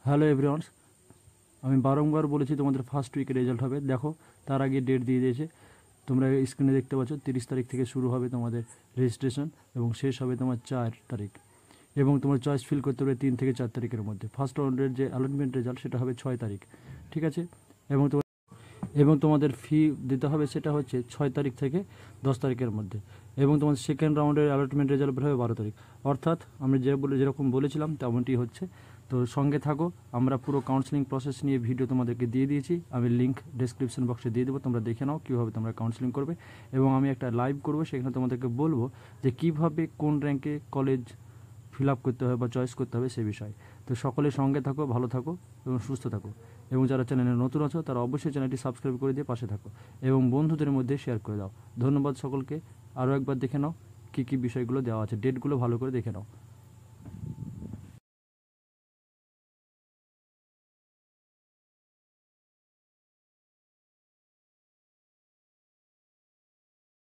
Hello everyone, আমি বারংবার বলেছি তোমাদের ফার্স্ট উইকে রেজাল্ট হবে। দেখো, তার আগে ডেট দিয়ে দিয়েছে। তোমরা স্ক্রিনে দেখতে পাচ্ছ 30 তারিখ থেকে শুরু হবে তোমাদের রেজিস্ট্রেশন এবং শেষ হবে তোমার 4 তারিখ। এবং তোমার চয়েস ফিল করতে হবে 3 থেকে 4 তারিখের মধ্যে। ফার্স্ট রাউন্ডের যে অ্যালটমেন্ট রেজাল্ট সেটা হবে 6 তারিখ, ঠিক আছে। এবং তোমাদের ফি দিতে হবে, সেটা হচ্ছে 6 তারিখ থেকে 10 তারিখের মধ্যে। এবং তোমাদের সেকেন্ড রাউন্ডের অ্যালটমেন্ট রেজাল্ট বের হবে 12 তারিখ। অর্থাৎ আমরা যেরকম বলেছিলাম তেমনটি হচ্ছে। তো সঙ্গে থাকো, আমরা পুরো কাউন্সেলিং প্রসেস নিয়ে ভিডিও তোমাদেরকে দিয়ে দিয়েছি। আমি লিঙ্ক ডেসক্রিপশন বক্সে দিয়ে দেবো, তোমরা দেখে নাও কীভাবে তোমরা কাউন্সেলিং করবে। এবং আমি একটা লাইভ করবো, সেখানে তোমাদেরকে বলবো যে কীভাবে কোন র্যাঙ্কে কলেজ ফিল আপ করতে হবে বা চয়েস করতে হবে সে বিষয়ে। তো সকলের সঙ্গে থাকো, ভালো থাকো এবং সুস্থ থাকো। এবং যারা চ্যানেলে নতুন আছো তারা অবশ্যই চ্যানেলটি সাবস্ক্রাইব করে দিয়ে পাশে থাকো এবং বন্ধুদের মধ্যে শেয়ার করে দাও। ধন্যবাদ সকলকে। আরও একবার দেখে নাও কী কী বিষয়গুলো দেওয়া আছে, ডেটগুলো ভালো করে দেখে নাও।